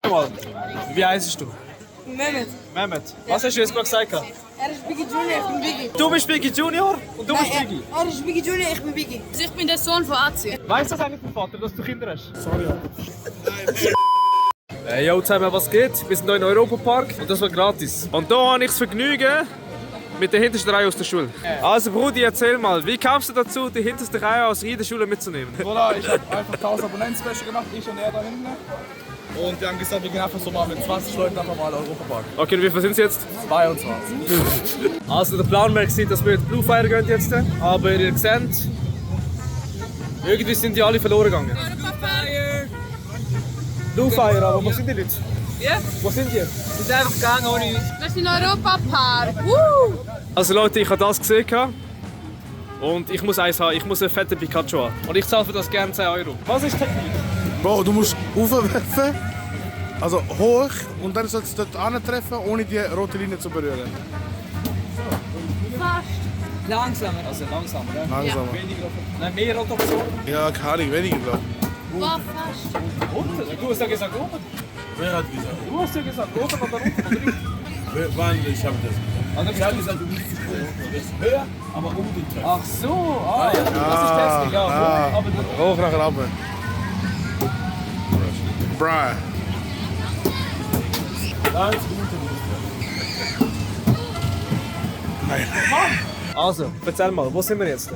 Mal, wie heißt du? Mehmet. Mehmet. Was hast du jetzt gerade gesagt? Er ist Biggie Junior, ich bin Biggie. Du bist Biggie Junior und du bist Biggie. Er ist Biggie Junior, ich bin Biggie. Also ich bin der Sohn von Azi. Weißt du das eigentlich, dein Vater, dass du Kinder hast? Sorry. Hey, yo zusammen, was geht? Wir sind hier in Europapark und das war gratis. Und hier habe ich das Vergnügen mit der hintersten Reihe aus der Schule. Also Brudi, erzähl mal, wie kamst du dazu, die hinterste Reihe aus jeder Schule mitzunehmen? Voilà, ich habe einfach 1000 Abonnenten-Special gemacht, ich und er da hinten. Und wir haben gesagt, wir gehen einfach so mal mit 20 Leuten einfach mal Europapark. Okay, und wie viel sind es jetzt? 22. Also der Plan wäre gewesen, dass wir jetzt Blue Fire gehen jetzt. Aber ihr seht, irgendwie sind die alle verloren gegangen. Blue Fire, aber wo sind die Leute? Ja? Wo sind die? Die sind einfach gegangen ohne uns. Wir sind in Europapark. Also Leute, ich habe das gesehen und ich muss eins haben, ich muss einen fetten Pikachu haben. Und ich zahle für das gerne 10 €. Was ist Technik? Bro, du musst aufwerfen, also hoch, und dann sollst du dort antreffen, ohne die rote Linie zu berühren. Langsamer. Also langsamer, ja? Langsamer. Nein, mehr Rotation. Ja, keine Ahnung, weniger glaube ich. War fast. Unten? Du hast ja gesagt oben. Wer hat gesagt? Du hast ja gesagt oben oder unten, oder nicht? Wann? Ich habe das gesagt. Also, Ich habe gesagt, du musst das höher, aber um den Treffen. ach so, das ist Technik, ja. Aber Hoch nachher runter. Bruh. also, erzähl mal, wo sind wir jetzt?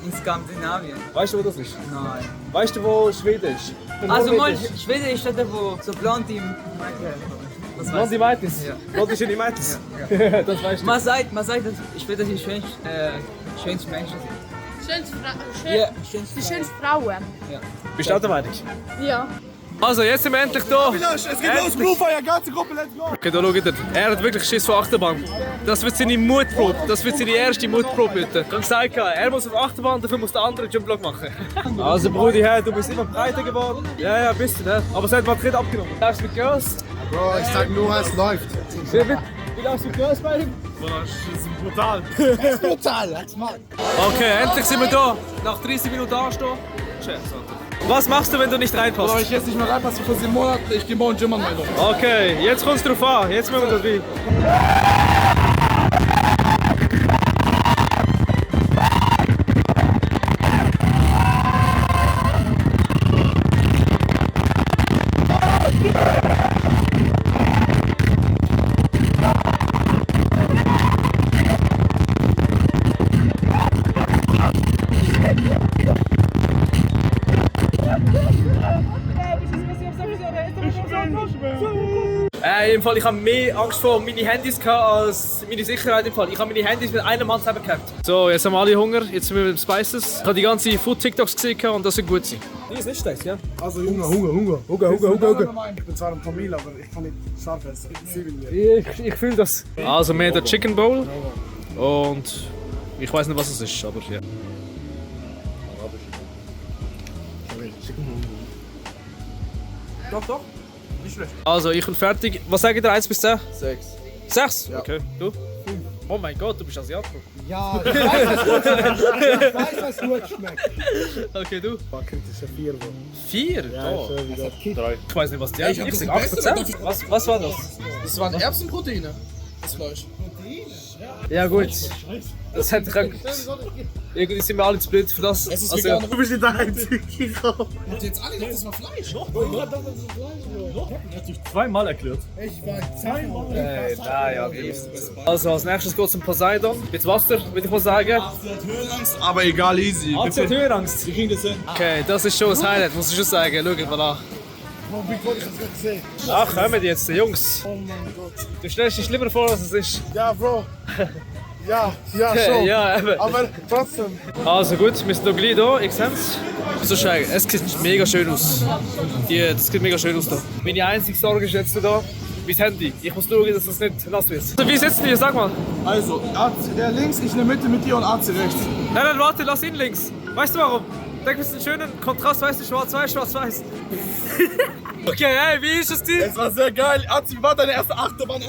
In Skandinavien. Weißt du, wo das ist? Nein. Weißt du, wo Schweden ist? Also mal, Schweden ist dort, wo so blond im das Blond die Meitis? Ja. Blond ist in die Meitis? Ja. Das weißt du. Man sagt, dass Schweden die schönsten Menschen sind. Schönste Ja, Die schönste Frauen. Bist du auch der Meinung? Ja. Also, jetzt sind wir endlich da. Es geht los, Blue Fire, ganze Gruppe, let's go! Okay, da schaut ihr. Er hat wirklich Schiss vor Achterbahn. Das wird seine Mutprobe. Das wird seine erste Mutprobe heute. Ich habe gesagt, er muss auf Achterbahn, dafür muss der andere Jump-Vlog machen. Also Brudi, du bist immer breiter geworden. Ja, ein bisschen, ne? Aber es hat mal nicht abgenommen. Läufst du mit Girls? Bro, ich sag nur, es läuft. Wie läufst du mit Girls bei ihm? Das ist brutal. Brutal, als Mann. Okay, endlich sind wir da. Nach 30 Minuten anstehen. Scherz, Alter. Was machst du, wenn du nicht reinpasst? Bro, ich jetzt nicht mehr reinpasse für 7 Monate, ich gehe morgen Gym anmelden. Okay, jetzt kommst du drauf an. Jetzt müssen wir das wie. Im Fall, ich habe mehr Angst vor meine Handys als meine Sicherheit im Fall. Ich habe meine Handys mit einem Hand zusammengehabt. So, jetzt haben wir alle Hunger, jetzt sind wir mit dem Spices. Ich habe die ganzen Food-TikToks gesehen und das wird gut sein. Die ist nicht schlecht, ja? Also Hunger. Ich bin zwar ein Tamil, aber ich kann nicht scharf essen. Ich fühle das. Also, wir haben den Chicken Bowl und ich weiß nicht, was es ist, aber ja. Doch, nicht schlecht. Also, ich bin fertig. Was sagt ihr, 1 bis 10? 6. 6? Ja. Okay, du? Oh mein Gott, du bist Asiate. Ja, ich weiß, was gut schmeckt. Okay, du? Kritische 4, Bro. 4? Ja, Oh. ist wieder. Ich weiß nicht, was die Ich haben. hab das 8%? Was war das? Das waren Erbsenproteine, das Fleisch. Ja gut. Das hätte ich auch... Irgendwie sind wir alle zu blöd für das. Es ist Also, vegan. Du bist nicht der Einzige. Habt ihr jetzt alle gedacht, das war Fleisch? Zweimal erklärt. Ich war zweimal. also als nächstes geht es zum Poseidon. Mit Wasser, würde ich mal sagen. Aber egal, easy. AZ Höhenangst. Wir kriegen das hin. Okay, das ist schon das Highlight, muss ich schon sagen. Schaut mal an. Oh mein Gott, ich hab's gerade gesehen. Ach, kommen jetzt, Jungs. Oh mein Gott. Du stellst dich schlimmer vor, als es ist. Ja, Bro. Ja, schon. Ja, eben. Aber trotzdem. Also gut, wir sind noch gleich da, ich sehe es. So schön, es sieht mega schön aus. Das sieht mega schön aus da. Meine einzige Sorge ist jetzt da, mein Handy. Ich muss schauen, dass das nicht nass wird. Also, wie sitzen wir? Sag mal. Also, der links, ich in der Mitte mit dir und AC rechts. Nein, warte, lass ihn links. Weißt du warum? Denk, wir einen schönen Kontrast, weißt du, schwarz-weiß, schwarz-weiß. Okay, hey, wie ist es dir? Es war sehr geil. AC, wie war deine erste Achterbahn? Er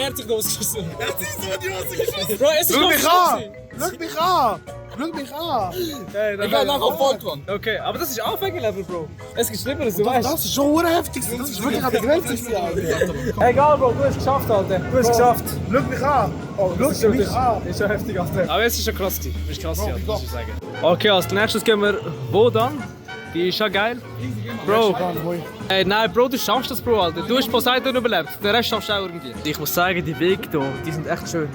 hat sich losgeschossen. Er hat sich so in die Hose geschossen. Bro, es ist Schau noch mich an! Schau mich an! Schau mich an. Hey, Ich gehe nachher auf Voltron. Okay, aber das ist Anfängerlevel, Bro. Es gibt Schlimmeres, du weißt. Das ist schon heftig. Das ist wirklich an der Grenze. Egal, Bro, du hast es geschafft, Alter. Du hast es geschafft. Schau mich an. Oh, Schau mich an. Das ist schon heftig, Alter. Aber es ist schon krass gewesen. Das ist krass, ja, muss ich sagen. Okay, als nächstes gehen wir wo dann? Die ist schon geil. Bro. Ey, nein, Bro, du schaffst das, Bro, Alter. Du hast Poseidon überlebt. Den Rest schaffst du auch irgendwie. Ich muss sagen, die Wege hier, die sind echt schön.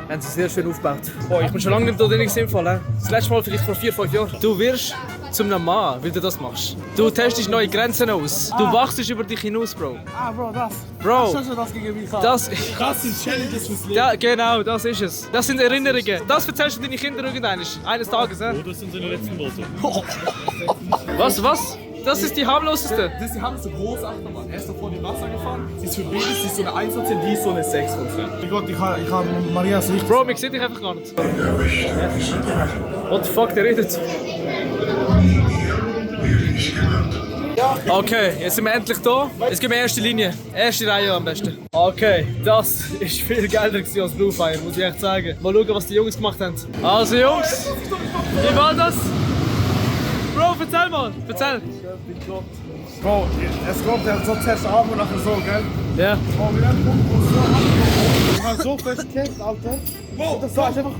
Haben sie sehr schön aufgebaut. Oh, ich bin schon lange nicht hier drin im Fall. Das letzte Mal vielleicht vor 4-5 Jahren. Du wirst zum einem Mann, weil du das machst. Du testest neue Grenzen aus. Du wachst über dich hinaus, Bro. Ah, Bro, das. Bro, Schau das gegen mich an. das... Krasse Challenges fürs Leben. Ja, genau, das ist es. Das sind Erinnerungen. Das erzählst du deinen Kindern eines Tages, ne? Das sind seine letzten Worte. Was? Das ist die harmloseste. Das die haben so große Achterbahn. Er ist davor die Wasser gefahren. Sie ist für Babys, sie ist so eine 1 von 10, die ist so eine 6 von 10. Oh Gott, ich habe Marias Licht. Bro, mich sieht dich einfach gar nicht. What the fuck, der redet. Okay, jetzt sind wir endlich da. Jetzt gehen wir erste Linie. Erste Reihe am besten. Okay, das ist viel geiler gewesen als Blue Fire, muss ich echt sagen. Mal schauen, was die Jungs gemacht haben. Also Jungs, wie war das? Bro, erzähl mal, erzähl. Bro, es kommt ja so zuerst ab und nachher so, gell? Ja. Bro, wir haben so ich habe so festgekickt, Alter. Bro, das war einfach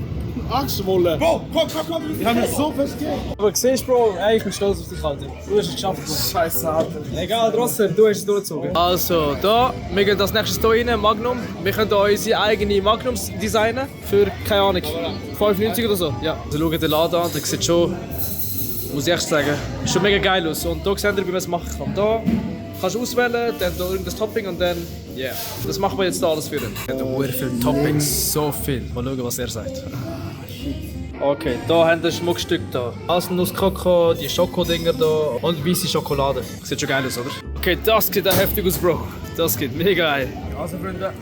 Angstwolle. Bro, komm! Ich habe mich so festgekickt. Aber siehst Bro, ey, ich bin stolz auf dich, Alter. Du hast es geschafft, Bro. Scheiße, Alter. Egal, trotzdem, du hast es durchgezogen. Also, da, wir gehen als nächstes hier rein, Magnum. Wir können hier unsere eigene Magnums designen für, keine Ahnung, 95 oder so. Ja. Also schaut den Laden an, der sieht schon, muss ich echt sagen, schon mega geil aus. Und hier seht ihr, wie man es machen kann. Da kannst du auswählen, dann hier irgendein Topping und dann, yeah. Das machen wir jetzt da alles für ihn. Er hat sehr viele Toppings, so viel. Mal schauen, was er sagt. Okay, da haben wir ein Schmuckstück da. Haselnuss-Koko, die Schokodinger da und weiße Schokolade. Sieht schon geil aus, oder? Okay, das sieht auch heftig aus, Bro. Das geht mega geil. Also, Freunde.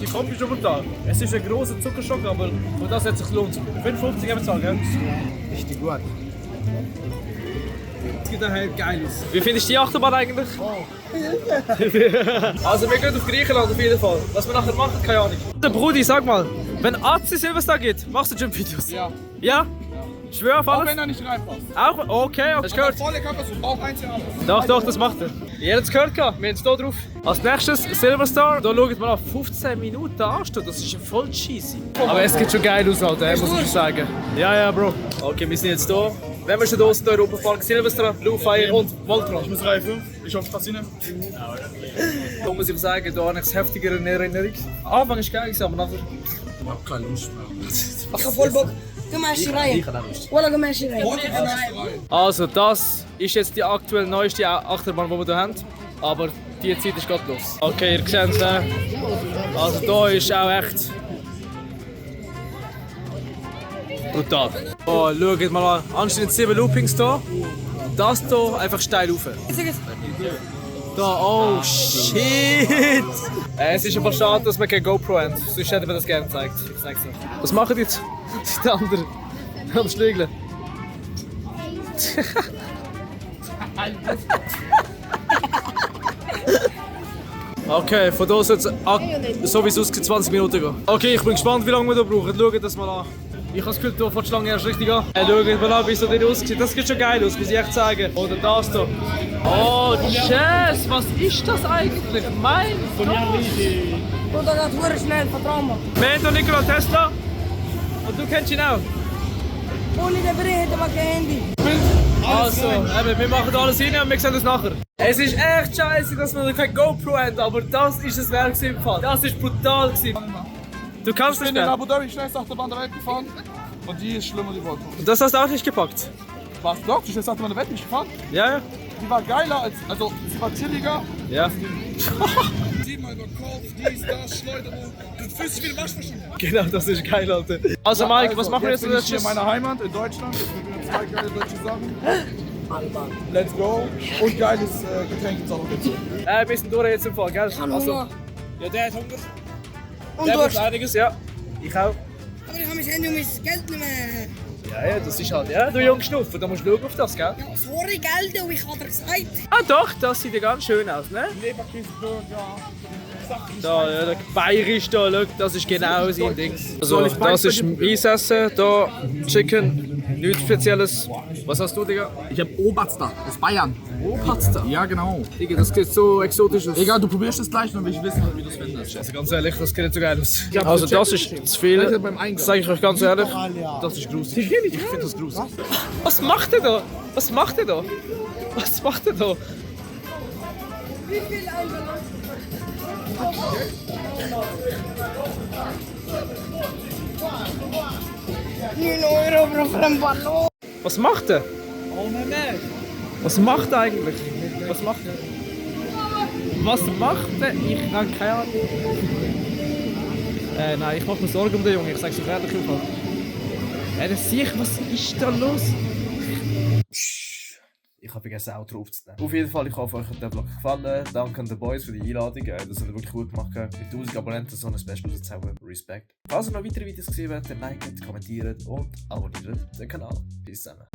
Die Kopf ist schon brutal. Es ist ein grosser Zuckerschock, aber für das hat es sich gelohnt. 55 haben wir gezahlt, gell? Richtig gut. Das sieht auch geil aus. Wie findest du die Achterbahn eigentlich? Also wir gehen auf Griechenland auf jeden Fall. Was wir nachher machen, keine Ahnung. Brudi, sag mal, wenn Azi Silvester geht, machst du Jump-Videos? Ja. Ja? Schwör auf Auch alles? wenn er nicht reinpasst. Auch? Okay, hast du gehört? Volle Kappe, so Bauch 1 Jahr. Doch, das macht er. Ihr habt es gehört, wir haben es hier drauf. Als nächstes Silverstar, da schaut mal auf 15 Minuten anstehen, das ist ja voll cheesy. Aber es sieht schon geil aus, Alter, muss ich sagen. Ja, Bro. Okay, wir sind jetzt hier. Wenn wir schon hier sind, Europapark, Silvestra, Blue Fire und Voltron. Ich muss Reihe 5, ich hoffe, es passt rein. Da muss ich sagen, da habe ich es heftiger in Erinnerung. Am Anfang war es geil, aber nachher... Ich hab keine Lust mehr. Ich hab voll Bock. Geh mal erst rein. Walla, geh mal erst rein. Also das ist jetzt die aktuell neueste Achterbahn, die wir hier haben. Aber die Zeit ist gerade los. Okay, ihr seht es. Also da ist auch echt... brutal. Oh, schaut mal an. Anständig 7 Loopings hier. Das hier einfach steil rauf. Da, oh shit! Es ist aber schade, dass wir keine GoPro haben. Sonst hätten wir das gerne gezeigt. Ich sag's noch. Was machen die jetzt? Die anderen. Am Schlügeln. Okay, von hier soll es so wie es aussieht 20 Minuten gehen. Okay, ich bin gespannt, wie lange wir hier brauchen. Schaut das mal an. Ich habe das Gefühl, hier fängt die Schlange erst richtig an. Schaut mal an, wie es so drin aussieht. Das sieht schon geil aus, muss ich echt sagen. Oder das hier. Oh, Jazz, was ist das eigentlich? Mein Gott! Bro, dat gaat worden schnell, vertrau mir. Wir haben hier Nikola Tesla. Und du kennst ihn auch. Ohne den Brie hätte man kein Handy. Also, eben, wir machen alles rein und wir sehen das nachher. Es ist echt scheiße, dass wir keine GoPro haben, aber das ist es wert im Fall. Das ist brutal gewesen. Du kannst Ich das bin in nicht. Abu Dhabi schnellste Achterbahn der Welt gefahren. Und die ist schlimmer, die Voltron. Und das hast du auch nicht gepackt? Was? Doch, die schnellste Achterbahn der Welt nicht gefahren. Ja? Die war geiler als, also sie war chilliger. Ja. 7-mal über Kopf, dies, das, Schleuderung. Du fühlst dich wie eine Waschmaschine. Genau, das ist geil, Alter. Also Mike, was machen wir jetzt bin ich hier als in meiner Heimat in Deutschland. Jetzt probieren wir 2 geile deutsche Sachen. Let's go. Und geiles Getränk gibt's auch noch dazu. wir sind durch jetzt im Fall, gell? Ich habe Also, Hunger. ja, der hat Hunger. Und Der Durst. muss einiges, ja. Ich auch. Aber ich habe mein Handy und mein Geld nicht mehr. Ja, das ist halt, ja, du Jungschnuffer, da musst du schauen auf das, gell? Ja, sorry, Geld, ich habe dir gesagt. Ah doch, das sieht ja ganz schön aus, ne? Leberkäseburger, Da, der Bayerisch da, schau, das ist genau sein Ding. Also, das ist Eisessen, da Chicken, nichts Spezielles. Was hast du, Digga? Ich hab Oberster aus Bayern. Oberster. Ja, genau. Digga, das sieht so exotisch aus. Egal, du probierst es gleich, dann will ich wissen, wie du es findest. Also ganz ehrlich, das sieht nicht so geil aus. Also das ist zu viel, das sage ich euch ganz ehrlich. Das ist gruselig. Ich finde das gruselig. Was macht er da? Was macht er da? Was macht er da? Wie viel Einwohner? €9 pro Ballon. Was macht er? Was macht er eigentlich? Was macht er? Was macht er? Ich habe keine Ahnung. Nein, ich mache mir Sorgen um den Jungen, ich sage es euch ehrlich. Das sehe ich, was ist da los? Ich habe vergessen, auch drauf zu nehmen. Auf jeden Fall, ich hoffe, euch hat der Vlog gefallen. Danke an den Boys für die Einladung. Das haben wir wirklich gut gemacht. Mit 1000 Abonnenten so ein Special rauszuhauen. Respekt. Falls ihr noch weitere Videos gesehen habt, dann liket, kommentiert und abonniert den Kanal. Bis zusammen.